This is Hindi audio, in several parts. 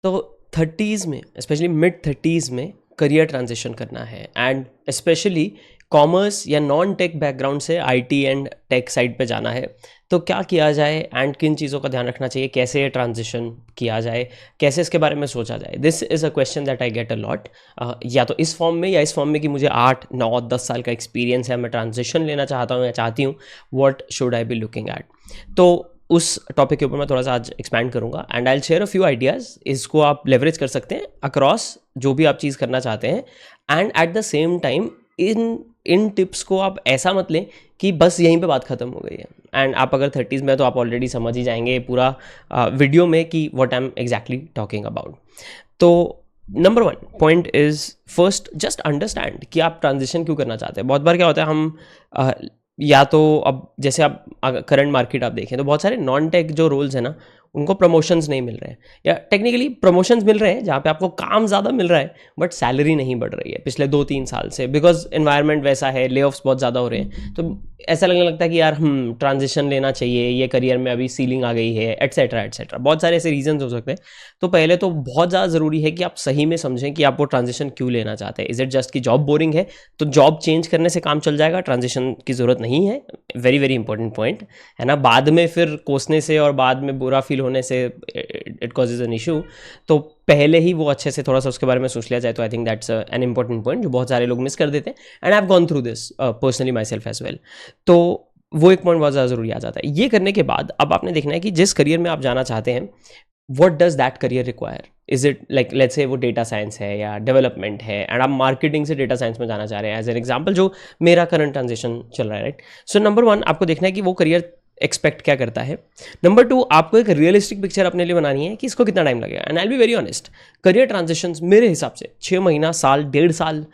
तो 30s में, स्पेशली मिड 30s में करियर ट्रांजिशन करना है, एंड स्पेशली कॉमर्स या नॉन टेक बैकग्राउंड से आईटी एंड टेक साइड पे जाना है, तो क्या किया जाए एंड किन चीज़ों का ध्यान रखना चाहिए, कैसे ये ट्रांजिशन किया जाए, कैसे इसके बारे में सोचा जाए. This is a question that I get a lot, या तो इस फॉर्म में या इस फॉर्म में कि मुझे 8 9 10 साल का एक्सपीरियंस है, मैं ट्रांजिशन लेना चाहता हूँ या चाहती हूँ, what should I be looking at. तो उस टॉपिक के ऊपर मैं थोड़ा सा आज एक्सपैंड करूँगा and I will share a few ideas. इसको आप लेवरेज कर सकते हैं अक्रॉस जो भी आप चीज़ करना चाहते हैं, and at the same time in tips को आप ऐसा मत लें कि बस यहीं पे बात ख़त्म हो गई है. एंड आप अगर 30s में तो आप ऑलरेडी समझ ही जाएंगे पूरा वीडियो में कि what I am exactly talking about. तो number 1 point is first just understand कि आप ट्रांजिशन क्यों करना चाहते हैं. बहुत बार क्या होता है, हम या तो अब जैसे आप करंट मार्केट आप देखें तो बहुत सारे नॉन टेक जो रोल्स हैं ना, उनको प्रमोशंस नहीं मिल रहे हैं, या टेक्निकली प्रमोशंस मिल रहे हैं जहाँ पे आपको काम ज़्यादा मिल रहा है बट सैलरी नहीं बढ़ रही है पिछले 2 3 साल से, बिकॉज एनवायरनमेंट वैसा है, ले ऑफ्स बहुत ज़्यादा हो रहे हैं. तो ऐसा लगने लगता है कि यार ट्रांजिशन लेना चाहिए, ये करियर में अभी सीलिंग आ गई है, एट्सेट्रा एट्सेट्रा. बहुत सारे ऐसे रीजंस हो सकते हैं. तो पहले तो बहुत ज़्यादा ज़रूरी है कि आप सही में समझें कि आप वो ट्रांजिशन क्यों लेना चाहते हैं. इज़ इट जस्ट कि जॉब बोरिंग है तो जॉब चेंज करने से काम चल जाएगा, ट्रांजिशन की ज़रूरत नहीं है. वेरी वेरी इंपॉर्टेंट पॉइंट है ना. बाद में फिर कोसने से और बाद में बुरा फील होने से इट कॉजेज एन इशू. तो पहले ही वो अच्छे से थोड़ा सा उसके बारे में सोच लिया जाए, तो I think that's an important point जो बहुत सारे लोग मिस कर देते हैं, and I have gone through this personally myself as well. तो वो एक पॉइंट बहुत ज़्यादा ज़रूरी आ जाता है. ये करने के बाद अब आपने देखना है कि जिस करियर में आप जाना चाहते हैं, what does that career require? Is it like let's say वो डेटा साइंस है या डेवलपमेंट है, एंड आप मार्केटिंग से डेटा साइंस में जाना चाह रहे हैं, एज एन एग्जाम्पल जो मेरा करंट ट्रांजिशन चल रहा है, राइट. सो नंबर 1 आपको देखना है कि वो करियर एक्सपेक्ट क्या करता है. नंबर 2 आपको एक रियलिस्टिक पिक्चर अपने लिए बनानी है कि इसको कितना टाइम लगेगा. And I will be very honest, career transitions मेरे हिसाब से 6 महीना, साल, 1.5 साल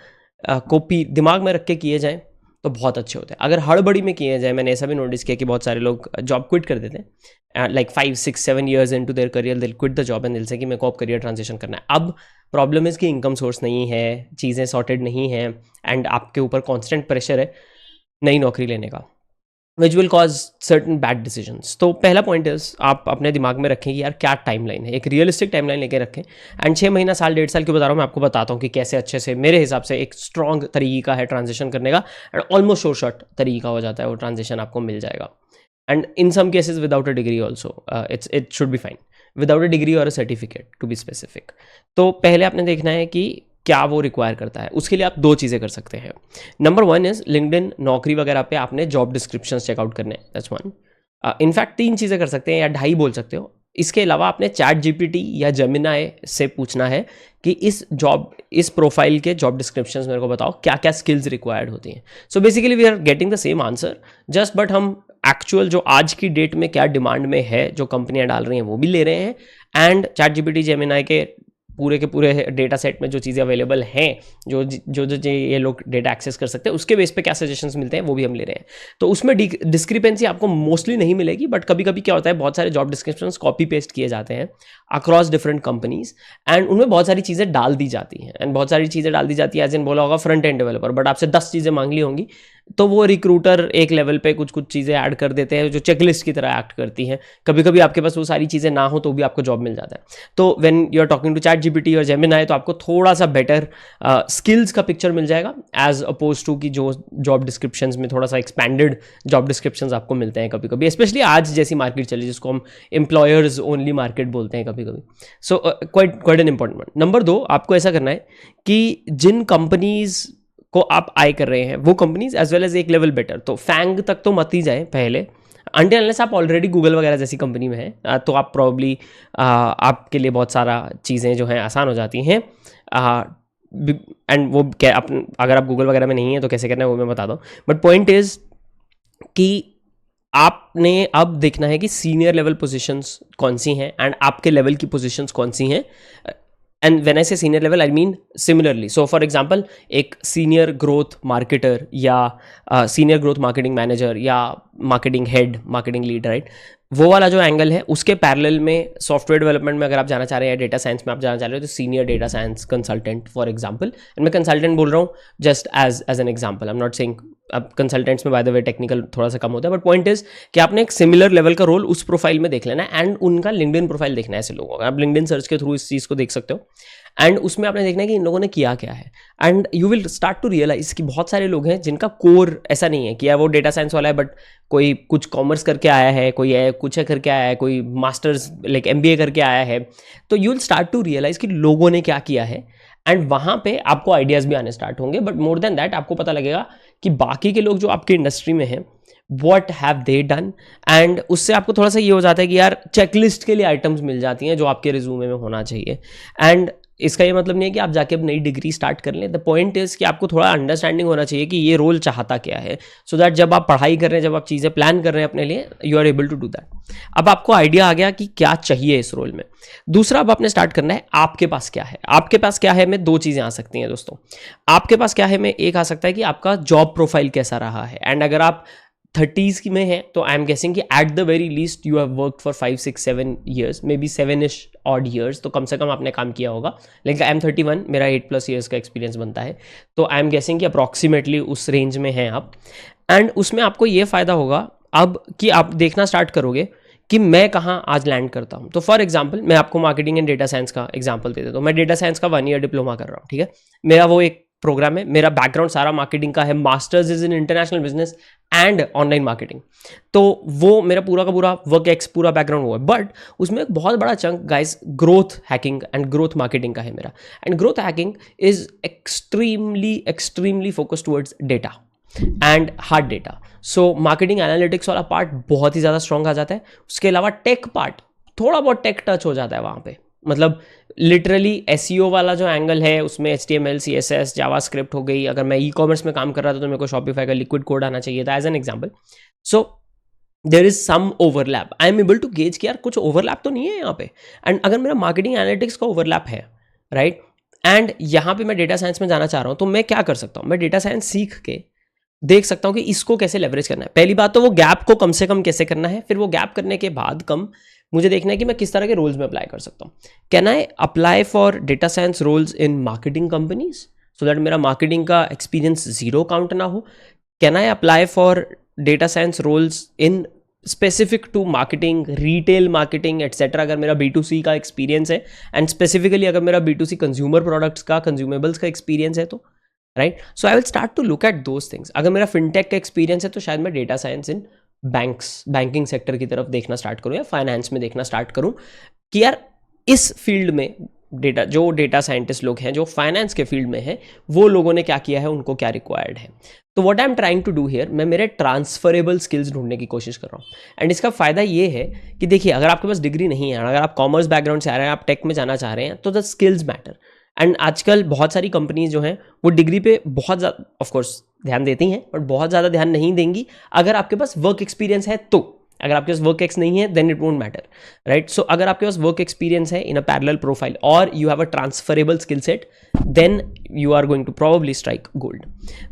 को दिमाग में रख के किए जाएँ तो बहुत अच्छे होते हैं. अगर हड़बड़ी में किए जाए, मैंने ऐसा भी नोटिस किया कि बहुत सारे लोग जॉब क्विट कर देते हैं, like 5 6 7 years into their career दिल क्विट द जॉब एंड दिल से कि मेरे को अब करियर ट्रांजिशन करना है. अब प्रॉब्लम इज़ कि इनकम सोर्स नहीं है, चीज़ें सॉर्टेड नहीं है, एंड आपके ऊपर कॉन्स्टेंट प्रेशर है नई नौकरी लेने का, which will cause certain bad decisions. तो पहला पॉइंट इज आप अपने दिमाग में रखें कि यार क्या टाइमलाइन है, एक रियलिस्टिक टाइमलाइन लेके रखें. एंड 6 महीना, साल, 1.5 साल क्यों बता रहा हूँ, मैं आपको बताता हूँ कि कैसे अच्छे से मेरे हिसाब से एक स्ट्रॉन्ग तरीका है ट्रांजिशन करने का, एंड ऑलमोस्ट शॉर्ट तरीका हो जाता है, वो ट्रांजिशन आपको मिल जाएगा. And in some cases without a degree also it should be fine, without a degree और a certificate to be specific. तो पहले आपने देखना है कि क्या वो रिक्वायर करता है. उसके लिए आप 2 चीज़ें कर सकते हैं. नंबर 1 इज लिंक्डइन, नौकरी वगैरह पे आपने जॉब डिस्क्रिप्शन चेकआउट करने हैं, दैट्स 1. इनफैक्ट 3 चीज़ें कर सकते हैं या 2.5 बोल सकते हो. इसके अलावा आपने चैट जीपीटी या जेमिनाई से पूछना है कि इस प्रोफाइल के जॉब डिस्क्रिप्शंस मेरे को बताओ क्या क्या स्किल्स रिक्वायर्ड होती हैं. So basically we are getting the same answer, just but हम एक्चुअल जो आज की डेट में क्या डिमांड में है जो कंपनियां डाल रही हैं वो भी ले रहे हैं, एंड चैट जीपीटी, जेमिनाई के पूरे के पूरे डेटा सेट में जो चीज़ें अवेलेबल हैं, जो ये लोग डेटा एक्सेस कर सकते हैं, उसके बेस पे क्या सजेशंस मिलते हैं वो भी हम ले रहे हैं. तो उसमें डिस्क्रिपेंसी आपको मोस्टली नहीं मिलेगी, बट कभी कभी क्या होता है, बहुत सारे जॉब डिस्क्रिप्शंस कॉपी पेस्ट किए जाते हैं अक्रॉस डिफरेंट कंपनीज, एंड उनमें बहुत सारी चीज़ें डाल दी जाती हैं, एंड बहुत सारी चीज़ें डाल दी जाती है एज इन बोला होगा फ्रंट एंड डेवलपर, बट आपसे 10 चीज़ें मांग ली होंगी, तो वो रिक्रूटर एक लेवल पे कुछ कुछ चीज़ें ऐड कर देते हैं जो चेकलिस्ट की तरह एक्ट करती हैं. कभी कभी आपके पास वो सारी चीज़ें ना हो तो भी आपको जॉब मिल जाता है. तो when you are talking to chat GPT और जेमिनाई, तो आपको थोड़ा सा बेटर स्किल्स का पिक्चर मिल जाएगा एज अपोज टू कि जो जॉब डिस्क्रिप्शंस में थोड़ा सा एक्सपैंडेड जॉब डिस्क्रिप्शंस आपको मिलते हैं कभी कभी, स्पेशली आज जैसी मार्केट चली जिसको हम एम्प्लॉयर्स ओनली मार्केट बोलते हैं कभी कभी. So quite an important point. Number 2 आपको ऐसा करना है कि जिन कंपनीज को आप आई कर रहे हैं वो कंपनीज एज वेल एज एक लेवल बेटर, तो फैंग तक तो मत ही जाए पहले, अनटिल अनलेस आप ऑलरेडी गूगल वगैरह जैसी कंपनी में हैं, तो आप प्रॉब्ली आपके लिए बहुत सारा चीज़ें जो हैं आसान हो जाती हैं. एंड वो क्या अगर आप गूगल वगैरह में नहीं है तो कैसे करना है वो मैं बता दूँ, बट पॉइंट इज़ कि आपने अब देखना है कि सीनियर लेवल पोजीशंस कौन सी हैं एंड आपके लेवल की पोजीशंस कौन सी हैं. एंड व्हेन आई से senior level I mean similarly. So for example एक सीनियर ग्रोथ मार्केटर या सीनियर ग्रोथ मार्केटिंग मैनेजर या marketing head, marketing lead, right, वो वाला जो एंगल है उसके पैरेलल में सॉफ्टवेयर डेवलपमेंट में अगर आप जाना चाह रहे हैं, डेटा साइंस में आप जाना चाह रहे हो, तो senior data science consultant for example, and मैं कंसल्टेंट बोल रहा हूँ just as an example, I am not saying, अब कंसल्टेंट्स में बाय द वे टेक्निकल थोड़ा सा कम होता है, बट पॉइंट इज कि आपने एक सिमिलर लेवल का रोल उस प्रोफाइल में देख लेना है एंड उनका लिंक्डइन प्रोफाइल देखना है ऐसे लोगों का। आप लिंक्डइन सर्च के थ्रू इस चीज़ को देख सकते हो एंड उसमें आपने देखना है कि इन लोगों ने किया क्या है, and you will start to realise कि बहुत सारे लोग हैं जिनका कोर ऐसा नहीं है कि यार वो डेटा साइंस वाला है बट कोई कुछ कॉमर्स करके आया है, कोई है कुछ करके आया है, कोई मास्टर्स लाइक MBA करके आया है। तो you will start to realise कि लोगों ने क्या किया है एंड वहाँ पे आपको आइडियाज़ भी आने स्टार्ट होंगे, बट मोर देन दैट आपको पता लगेगा कि बाकी के लोग जो आपकी इंडस्ट्री में हैं what have they done, and उससे आपको थोड़ा सा ये हो जाता है कि यार चेकलिस्ट के लिए आइटम्स मिल जाती हैं जो आपके रिज्यूमे में होना चाहिए। एंड इसका ये मतलब नहीं है कि आप जाके अब नई डिग्री स्टार्ट कर लें, द पॉइंट इज कि आपको थोड़ा अंडरस्टैंडिंग होना चाहिए कि ये रोल चाहता क्या है, सो दैट जब आप पढ़ाई कर रहे हैं, जब आप चीज़ें प्लान कर रहे हैं अपने लिए, you are able to do that. अब आपको आइडिया आ गया कि क्या चाहिए इस रोल में। दूसरा अब आपने स्टार्ट करना है आपके पास क्या है। आपके पास क्या है में दो चीज़ें आ सकती हैं दोस्तों। आपके पास क्या है में एक आ सकता है कि आपका जॉब प्रोफाइल कैसा रहा है, एंड अगर आप 30s की में है तो आई एम गेसिंग कि at the very least you have worked for 5-6-7 years, may be 7ish odd years, तो कम से कम आपने काम किया होगा। लेकिन आई एम 31, मेरा 8+ ईयर्स का एक्सपीरियंस बनता है, तो आई एम गेसिंग कि अप्रॉक्सीमेटली उस रेंज में हैं आप। एंड उसमें आपको ये फ़ायदा होगा अब कि आप देखना स्टार्ट करोगे कि मैं कहाँ आज लैंड करता हूँ। तो फॉर एग्जाम्पल मैं आपको मार्केटिंग एंड डेटा साइंस का एग्जाम्पल दे देता हूँ। मैं डेटा साइंस का 1 ईयर डिप्लोमा कर रहा हूँ, ठीक है, मेरा वो एक प्रोग्राम है, मेरा बैकग्राउंड सारा मार्केटिंग का है, masters is in international business and online marketing, तो वो मेरा पूरा का पूरा वर्क एक्स पूरा बैकग्राउंड हुआ है। बट उसमें एक बहुत बड़ा chunk guys growth hacking and growth marketing का है मेरा, and growth hacking is extremely focused towards data and hard data. So marketing analytics वाला पार्ट बहुत ही ज़्यादा स्ट्रॉन्ग आ जाता है। उसके अलावा टेक पार्ट थोड़ा बहुत टेक टच हो जाता है वहाँ पे, मतलब लिटरली SEO वाला जो एंगल है उसमें HTML CSS जावास्क्रिप्ट हो गई। अगर मैं ई-कॉमर्स में काम कर रहा था तो मेरे को शॉपिफाई का लिक्विड कोड आना चाहिए था, as an example. So there is some overlap, I am able to gauge कि यार कुछ ओवरलैप तो नहीं है यहाँ पे। एंड अगर मेरा मार्केटिंग एनालिटिक्स का ओवरलैप है, राइट, एंड यहाँ पे मैं डेटा साइंस में जाना चाह रहा हूँ, तो मैं क्या कर सकता हूँ, मैं डेटा साइंस सीख के देख सकता हूँ कि इसको कैसे लेवरेज करना है। पहली बात तो वो गैप को कम से कम कैसे करना है, फिर वो गैप करने के बाद कम मुझे देखना है कि मैं किस तरह के रोल्स में अप्लाई कर सकता हूँ। Can I apply for data science roles in marketing companies so that मेरा मार्केटिंग का एक्सपीरियंस 0 काउंट ना हो। Can I apply for data science roles in specific to marketing, retail marketing etcetera, अगर मेरा B2C का एक्सपीरियंस है, एंड स्पेसिफिकली अगर मेरा B2C कंज्यूमर प्रोडक्ट्स का, कंज्यूमेबल्स का एक्सपीरियंस है, तो right, so I will start to look at those things. अगर मेरा फिनटेक का एक्सपीरियंस है तो शायद मैं data science in banking sector की तरफ देखना स्टार्ट करूँ या फाइनेंस में देखना स्टार्ट करूँ कि यार इस फील्ड में जो डेटा साइंटिस्ट लोग हैं जो फाइनेंस के फील्ड में हैं, वो लोगों ने क्या किया है, उनको क्या रिक्वायर्ड है। तो what I am trying to do here, मैं मेरे ट्रांसफरेबल स्किल्स ढूंढने की कोशिश कर रहा हूँ। एंड इसका फायदा ये है कि देखिए, अगर आपके पास डिग्री नहीं है, अगर आप कॉमर्स बैकग्राउंड से आ रहे हैं, आप टेक में जाना चाह रहे हैं, तो द स्किल्स मैटर। एंड आजकल बहुत सारी कंपनीज जो हैं वो डिग्री पे बहुत ज़्यादा ऑफकोर्स ध्यान देती हैं, बट बहुत ज़्यादा ध्यान नहीं देंगी अगर आपके पास वर्क एक्सपीरियंस है तो। अगर आपके पास वर्क एक्स नहीं है then it won't matter, right. So अगर आपके पास वर्क एक्सपीरियंस है इन अ पैरेलल प्रोफाइल और you have a transferable skill set, then you are going to probably strike gold.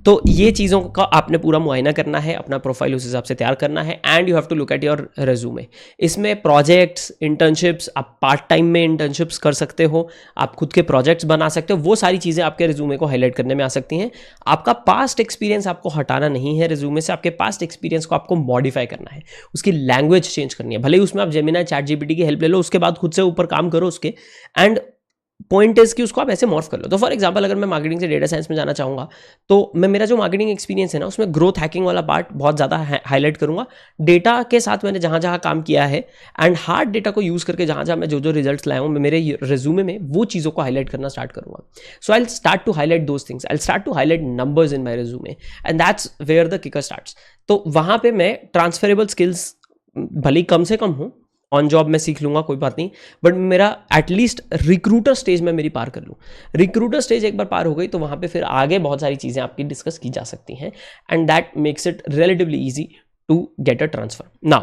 तो ये चीज़ों का आपने पूरा मुआयना करना है, अपना प्रोफाइल उस हिसाब से तैयार करना है, and you have to look at your resume. इसमें प्रोजेक्ट्स, इंटर्नशिप्स, आप पार्ट टाइम में इंटर्नशिप्स कर सकते हो, आप खुद के प्रोजेक्ट्स बना सकते हो, वो सारी चीज़ें आपके रेज्यूमे को हाईलाइट करने में आ सकती हैं। आपका पास्ट एक्सपीरियंस आपको हटाना नहीं है रेज्यूमे से, आपके पास्ट एक्सपीरियंस को आपको मॉडिफाई करना है, उसकी लैंग्वेज चेंज करनी है। भले ही उसमें आप जेमिनी, चैट जीपीटी की हेल्प ले लो, उसके बाद खुद से ऊपर काम करो उसके, एंड पॉइंट इज कि उसको आप ऐसे मॉर्फ कर लो। तो फॉर एग्जांपल अगर मैं मार्केटिंग से डेटा साइंस में जाना चाहूँगा तो मैं मेरा जो मार्केटिंग एक्सपीरियंस है ना, उसमें ग्रोथ हैकिंग वाला पार्ट बहुत ज़्यादा हाईलाइट करूँगा। डेटा के साथ मैंने जहाँ जहाँ काम किया है एंड हार्ड डेटा को यूज़ करके जहाँ जहाँ मैं जो रिजल्ट्स लाया हूँ, मैं मेरे रेज्यूमे में वो चीज़ों को हाईलाइट करना स्टार्ट करूँगा। So I will start to highlight those things, I will start to highlight numbers in my resume, and that's where the kicker starts. तो वहाँ पर मैं ट्रांसफरेबल स्किल्स भले ही कम से कम हूँ, ऑन जॉब मैं सीख लूँगा, कोई बात नहीं, बट मेरा एटलीस्ट रिक्रूटर स्टेज में मेरी पार कर लूँ। रिक्रूटर स्टेज एक बार पार हो गई तो वहाँ पे फिर आगे बहुत सारी चीज़ें आपकी डिस्कस की जा सकती हैं, and that makes it relatively easy to get a transfer. Now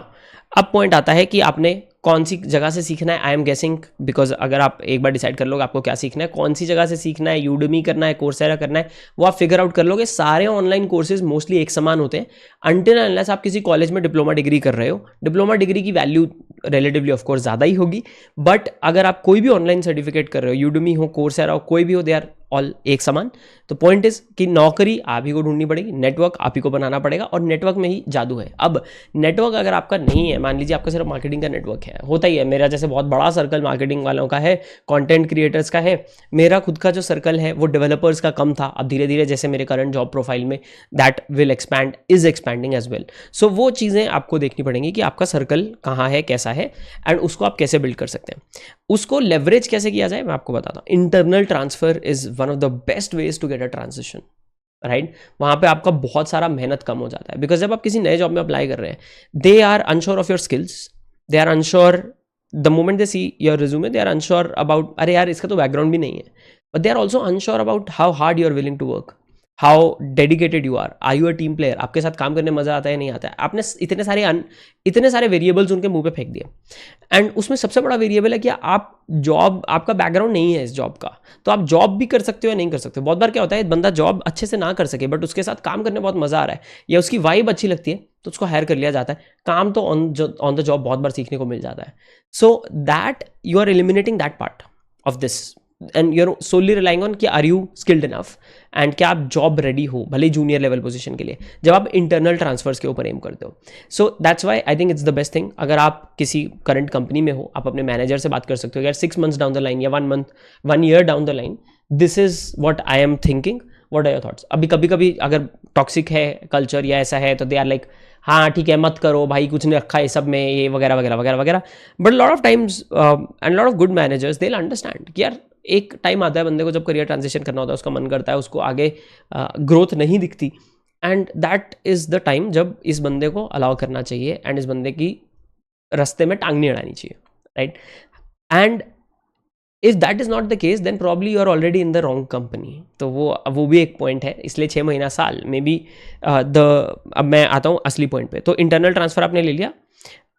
अब पॉइंट आता है कि आपने कौन सी जगह से सीखना है, आई एम गेसिंग, बिकॉज अगर आप एक बार डिसाइड कर लोगे आपको क्या सीखना है, कौन सी जगह से सीखना है, यूडेमी करना है, कोर्सेरा करना है, वो आप फिगर आउट कर लोगे। सारे ऑनलाइन कोर्सेज मोस्टली एक समान होते हैं अनटिल अनलेस आप किसी कॉलेज में डिप्लोमा डिग्री कर रहे हो। डिप्लोमा डिग्री की वैल्यू रिलेटिवली ऑफ कोर्स ज़्यादा ही होगी, बट अगर आप कोई भी ऑनलाइन सर्टिफिकेट कर रहे हो, यूडेमी हो, कोर्सेरा हो, कोई भी हो, दे आर ऑल एक समान। तो पॉइंट इज कि नौकरी आप ही को ढूंढनी पड़ेगी, नेटवर्क आप ही को बनाना पड़ेगा, और नेटवर्क में ही जादू है। अब नेटवर्क अगर आपका नहीं है, मान लीजिए आपका सिर्फ मार्केटिंग का नेटवर्क है, होता ही है, मेरा जैसे बहुत बड़ा सर्कल मार्केटिंग वालों का है, कंटेंट क्रिएटर्स का है, मेरा खुद का जो सर्कल है वो डेवलपर्स का कम था। अब धीरे धीरे जैसे मेरे करंट जॉब प्रोफाइल में that will expand, is expanding as well. So वो चीज़ें आपको देखनी पड़ेंगी कि आपका सर्कल कहाँ है, कैसा है, एंड उसको आप कैसे बिल्ड कर सकते हैं। उसको लेवरेज कैसे किया जाए मैं आपको बताता हूँ। Internal transfer is one of the best ways to get a transition, right. वहाँ पे आपका बहुत सारा मेहनत कम हो जाता है, बिकॉज जब आप किसी नए जॉब में अप्लाई कर रहे हैं, they are unsure of your skills, they are unsure the moment they see your resume, they are unsure about, अरे यार इसका तो बैकग्राउंड भी नहीं है, but they are also unsure about how hard you are willing to work, how dedicated you are you a team player, आपके साथ काम करने में मजा आता है नहीं आता है। आपने इतने सारे वेरिएबल्स उनके मुंह पे फेंक दिए, एंड उसमें सबसे बड़ा वेरिएबल है कि आप जॉब, आपका बैकग्राउंड नहीं है इस जॉब का, तो आप जॉब भी कर सकते हो या नहीं कर सकते हो। बहुत बार क्या होता है, बंदा जॉब अच्छे से ना कर सके बट उसके साथ काम करने में बहुत मजा आ रहा है या उसकी वाइब अच्छी लगती है, तो उसको हायर कर लिया जाता है। काम तो ऑन द जॉब बहुत बार सीखने को मिल जाता है। So that you are eliminating that part of this, and you are solely relying on कि are you skilled enough, and क्या आप जॉब रेडी हो, भले जूनियर लेवल पोजीशन के लिए, जब आप इंटरनल ट्रांसफर्स के ऊपर एम करते हो। So that's why I think it's the best thing. अगर आप किसी करंट कंपनी में हो, आप अपने मैनेजर से बात कर सकते हो यार 6 months डाउन द लाइन या 1 year down the line, this is what I am thinking, what are your thoughts. अभी कभी कभी अगर टॉक्सिक है कल्चर या ऐसा है तो दे आर लाइक हाँ ठीक है मत करो भाई, कुछ नहीं रखा है सब में, ये वगैरह वगैरह वगैरह वगैरह। But lot of times and lot of good managers they will understand कि यार एक टाइम आता है बंदे को जब करियर ट्रांजिशन करना होता है, उसका मन करता है, उसको आगे ग्रोथ नहीं दिखती, and that is the time जब इस बंदे को अलाउ करना चाहिए एंड इस बंदे की रास्ते में टांग नहीं अड़ानी चाहिए, right. And if that is not the case then probably you are already in the wrong company. तो वो भी एक पॉइंट है, इसलिए 6 महीना साल मे बी अब मैं आता हूँ असली पॉइंट पे। तो इंटरनल ट्रांसफर आपने ले लिया,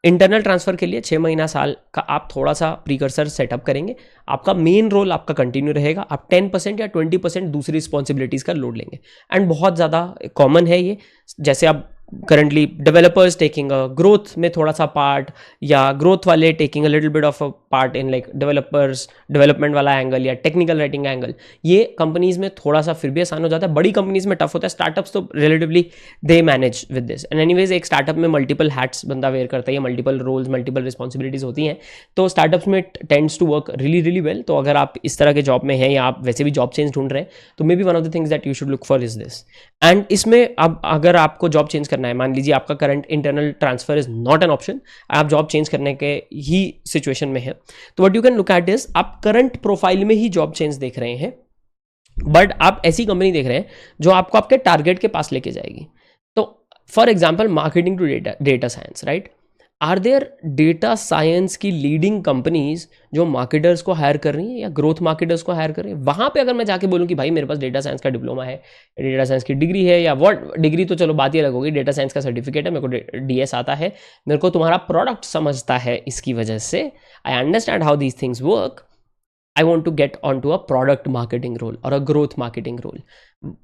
इंटरनल ट्रांसफर के लिए 6 महीना साल का आप थोड़ा सा प्रीकर्सर सेटअप करेंगे, आपका मेन रोल आपका कंटिन्यू रहेगा, आप 10% या 20% दूसरी रिस्पॉन्सिबिलिटीज़ का लोड लेंगे। एंड बहुत ज़्यादा कॉमन है ये, जैसे आप currently developers taking a growth में थोड़ा सा पार्ट, या ग्रोथ वाले taking a little bit of a part in like developers development वाला एंगल या टेक्निकल राइटिंग एंगल, ये कंपनीज में थोड़ा सा फिर भी आसान हो जाता है, बड़ी कंपनीज में टफ होता है। स्टार्टअप्स तो relatively they manage with this, and anyways एक स्टार्टअप में मल्टीपल हैट्स बंदा वेयर करता है, मल्टीपल रोल्स मल्टीपल रिस्पॉन्सिबिलिटीज होती हैं, तो स्टार्टअप्स में tends to work really really well. तो अगर आप इस तरह के जॉब में हैं या आप वैसे भी जॉब चेंज ढूंढ रहे हैं, तो may be one of the things that you should look for is this. And इसमें अब अगर आपको जॉब चेंज करना है, मान लीजिए आपका current internal transfer is not an option, आप जॉब चेंज करने के ही सिचुएशन में है, तो what you can look at is आप करंट प्रोफाइल में ही जॉब चेंज देख रहे हैं, बट आप ऐसी कंपनी देख रहे हैं जो आपको आपके टारगेट के पास लेके जाएगी। तो for example marketing to data science, right, are there data science की लीडिंग कंपनीज जो मार्केटर्स को हायर कर रही हैं या ग्रोथ मार्केटर्स को हायर कर रही हैं? वहाँ पे अगर मैं जाके बोलूँ कि भाई मेरे पास डेटा साइंस का डिप्लोमा है, डेटा साइंस की डिग्री है, या व्हाट डिग्री तो चलो बात ही अलग होगी, डेटा साइंस का सर्टिफिकेट है, मेरे को डीएस आता है, मेरे को तुम्हारा प्रोडक्ट समझता है, इसकी वजह से I understand how these things work, I want to get on to a product marketing role और अ ग्रोथ मार्केटिंग रोल।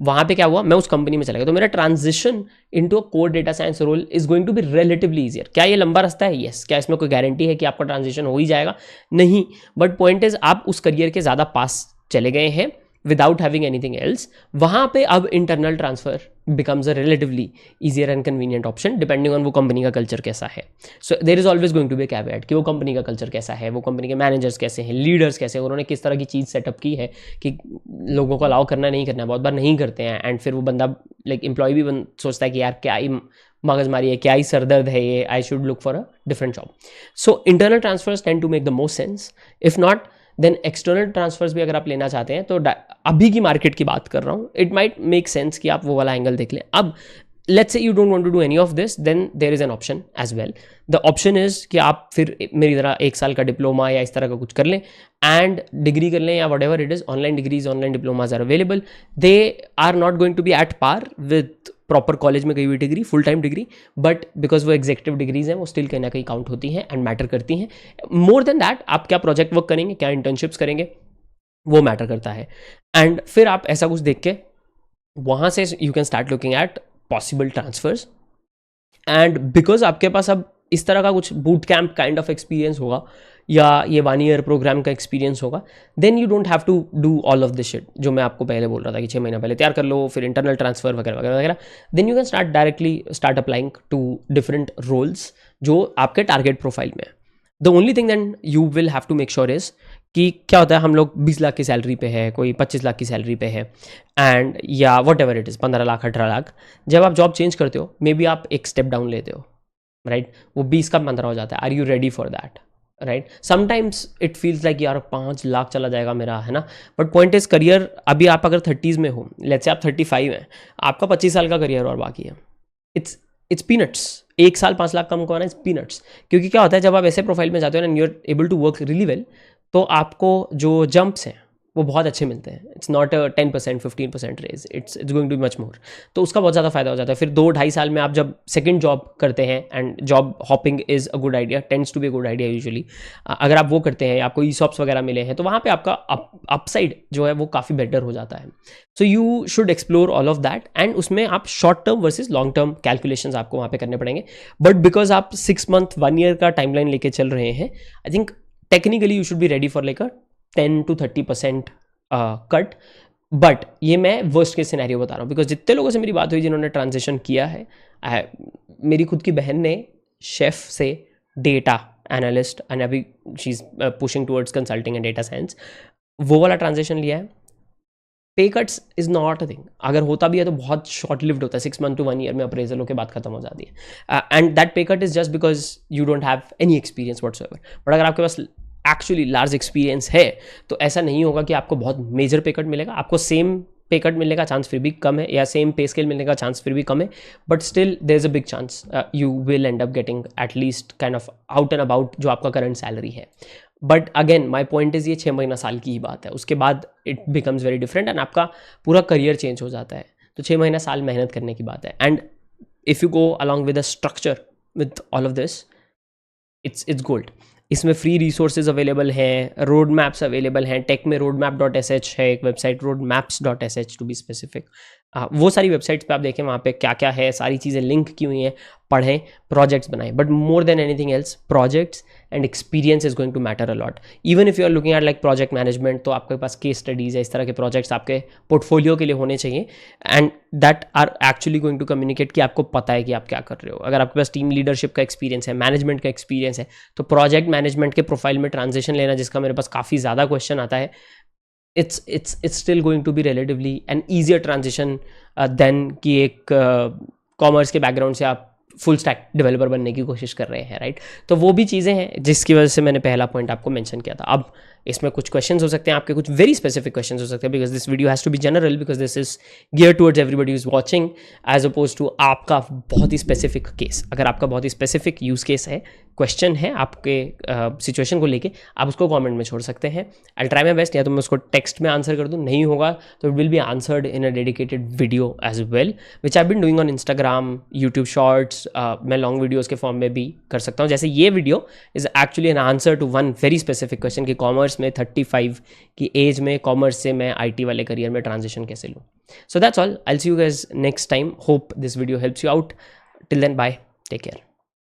वहाँ पे क्या हुआ, मैं उस कंपनी में चला गया, तो मेरा transition into a core data science role is going to be relatively easier. क्या ये लंबा रास्ता है? यस। क्या इसमें कोई गारंटी है कि आपका ट्रांजिशन हो ही जाएगा? नहीं, बट पॉइंट इज आप उस करियर के ज़्यादा पास चले गए हैं विदाउट हैविंग एनीथिंग एल्स। वहाँ पे अब internal transfer becomes a relatively easier and convenient option depending on वो कंपनी का कल्चर कैसा है। So there is always going to be caveat कि वो कंपनी का कल्चर कैसा है, वो कंपनी के मैनेजर्स कैसे हैं, लीडर्स कैसे हैं, उन्होंने किस तरह की चीज़ सेटअप की है कि लोगों को अलाउ करना नहीं करना है। बहुत बार नहीं करते हैं, एंड फिर वो बंदा लाइक एम्प्लॉय भी सोचता है कि यार क्या ही मगजमारी है, क्या ही सरदर्द है ये, I should look for a different job. So internal transfers tend to make the most sense. If not then external transfers भी अगर आप लेना चाहते हैं, तो अभी की मार्केट की बात कर रहा हूँ, इट माइट मेक सेंस कि आप वो वाला एंगल देख लें। अब let's say you don't want to do any of this, then there is an option as well. The option is कि आप फिर मेरी तरह 1 साल का डिप्लोमा या इस तरह का कुछ कर लें एंड डिग्री कर लें, या whatever it is. Online degrees, online diplomas are available, they are not going to be at par with proper college में गई हुई degree, full time degree, but because वो एग्जीक्यूटिव डिग्रीज हैं वो स्टिल कहीं ना कहीं काउंट होती हैं एंड मैटर करती हैं. मोर देन दैट आप क्या प्रोजेक्ट वर्क करेंगे, क्या इंटर्नशिप्स करेंगे, वो मैटर करता है. एंड फिर आप ऐसा कुछ देख के वहाँ से you can start looking at possible transfers. And because आपके पास अब इस तरह का कुछ boot camp kind of experience होगा या ये 1 ईयर प्रोग्राम का एक्सपीरियंस होगा, then you don't have to do all of this shit जो मैं आपको पहले बोल रहा था कि 6 महीना पहले तैयार कर लो, फिर इंटरनल ट्रांसफर वगैरह वगैरह वगैरह. Then you can start directly start applying to different roles जो आपके टारगेट प्रोफाइल में है. The only thing than you will have to make sure is कि क्या होता है, हम लोग 20 लाख की सैलरी पे है, कोई 25 लाख की सैलरी पे है, एंड या whatever it is 15 lakh 18 lakh, जब आप जॉब चेंज करते हो मे बी आप एक स्टेप डाउन लेते हो, राइट? वो 20 का 15 हो जाता है. Are you ready for that, right? Sometimes it feels like यार 5 लाख चला जाएगा मेरा, है ना? बट पॉइंट इज करियर, अभी आप अगर 30s में हो, लेट्स से आप 35 हैं, आपका 25 साल का करियर और बाकी है. It's peanuts. 1 साल 5 लाख कम कमाना इज पीनट्स. क्योंकि क्या होता है, जब आप ऐसे प्रोफाइल में जाते हो and you are able to work really well, तो आपको जो जंप्स हैं वो बहुत अच्छे मिलते हैं. It's not 10% 15% raise, it's going to be much more. तो उसका बहुत ज़्यादा फायदा हो जाता है. फिर 2-2.5 साल में आप जब सेकंड जॉब करते हैं, and job hopping is a good idea, tends to be good idea usually. अगर आप वो करते हैं, आपको ईसॉप्स वगैरह मिले हैं, तो वहाँ पे आपका अपसाइड जो है वो काफ़ी बेटर हो जाता है. So you should explore all of that, and उसमें आप short term versus long term calculations आपको वहाँ पे करने पड़ेंगे. बट बिकॉज आप 6 मंथ 1 ईयर का टाइमलाइन लेके चल रहे हैं, I think technically you should be ready for like a 10 to 30% cut. But ये मैं वर्स्ट केस सिनेरियो बता रहा हूँ, बिकॉज जितने लोगों से मेरी बात हुई जिन्होंने ट्रांजिशन किया है, मेरी खुद की बहन ने शेफ से डेटा एनालिस्ट, एंड अभी she is pushing towards consulting and data science, वो वाला ट्रांजिशन लिया है. पे cuts is not a thing. अगर होता भी है तो बहुत शॉर्ट लिव्ड होता है, 6 मंथ to 1 ईयर में अप्रेजल के बाद खत्म हो जाती है. एंड दैट पे cut is just because you don't have any experience whatsoever. But अगर आपके पास एक्चुअली लार्ज एक्सपीरियंस है, तो ऐसा नहीं होगा कि आपको बहुत मेजर पे कट मिलेगा. आपको सेम पे कट मिलने का चांस फिर भी कम है, या सेम पे स्केल मिलने का चांस फिर भी कम है, but still there is a big chance you will end up getting at least kind of out and about जो आपका करंट सैलरी है. But again my point is ये 6 महीना साल की ही बात है, उसके बाद it becomes very different and आपका पूरा करियर चेंज हो जाता है. तो 6 महीना साल मेहनत करने की बात है. And if you go along with a structure with all of this, it's gold. इसमें फ्री रिसोर्सेज अवेलेबल हैं, रोड मैप्स अवेलेबल हैं. टेक में roadmap.sh है एक website, roadmaps.sh to be specific. वो सारी वेबसाइट्स पे आप देखें, वहाँ पे क्या क्या है, सारी चीज़ें लिंक की हुई हैं, पढ़ें, प्रोजेक्ट्स बनाएं. But more than anything else, projects and experience is going to matter a lot. Even if you are looking at like project management, तो आपके पास केस स्टडीज़ है, इस तरह के प्रोजेक्ट्स आपके पोर्टफोलियो के लिए होने चाहिए, and that are actually going to communicate कि आपको पता है कि आप क्या कर रहे हो. अगर आपके पास टीम लीडरशिप का एक्सपीरियंस है, मैनेजमेंट का एक्सपीरियंस है, तो प्रोजेक्ट मैनेजमेंट के प्रोफाइल में ट्रांजिशन लेना, जिसका मेरे पास काफ़ी ज़्यादा क्वेश्चन आता है, it's still going to be relatively an easier transition than कि एक कॉमर्स के बैकग्राउंड से आप फुल स्टैक डेवलपर बनने की कोशिश कर रहे हैं, राइट? तो वो भी चीज़ें हैं जिसकी वजह से मैंने पहला पॉइंट आपको मेंशन किया था. अब इसमें कुछ क्वेश्चंस हो सकते हैं आपके, कुछ वेरी स्पेसिफिक क्वेश्चंस हो सकते हैं, because this video has to be general, because this is gear towards everybody is watching, as oppose to आपका बहुत ही स्पेसिफिक केस. अगर आपका बहुत ही स्पेसिफिक यूज केस है, क्वेश्चन है आपके सिचुएशन को लेके, आप उसको कमेंट में छोड़ सकते हैं. आई ट्राई माई बेस्ट, या तो मैं उसको टेक्स्ट में आंसर कर दूँ, नहीं होगा तो it will be answered in a dedicated video as well, which I been doing on Instagram, YouTube shorts. मैं लॉन्ग वीडियोज़ के फॉर्म में भी कर सकता हूँ. जैसे ये video is actually an answer to one very specific question कि कॉमर्स में 35 की एज में कॉमर्स से मैं IT वाले करियर में ट्रांजिशन कैसे लूँ. So that's all. I will see you guys next time. Hope this video helps you out. Till then, bye, take care.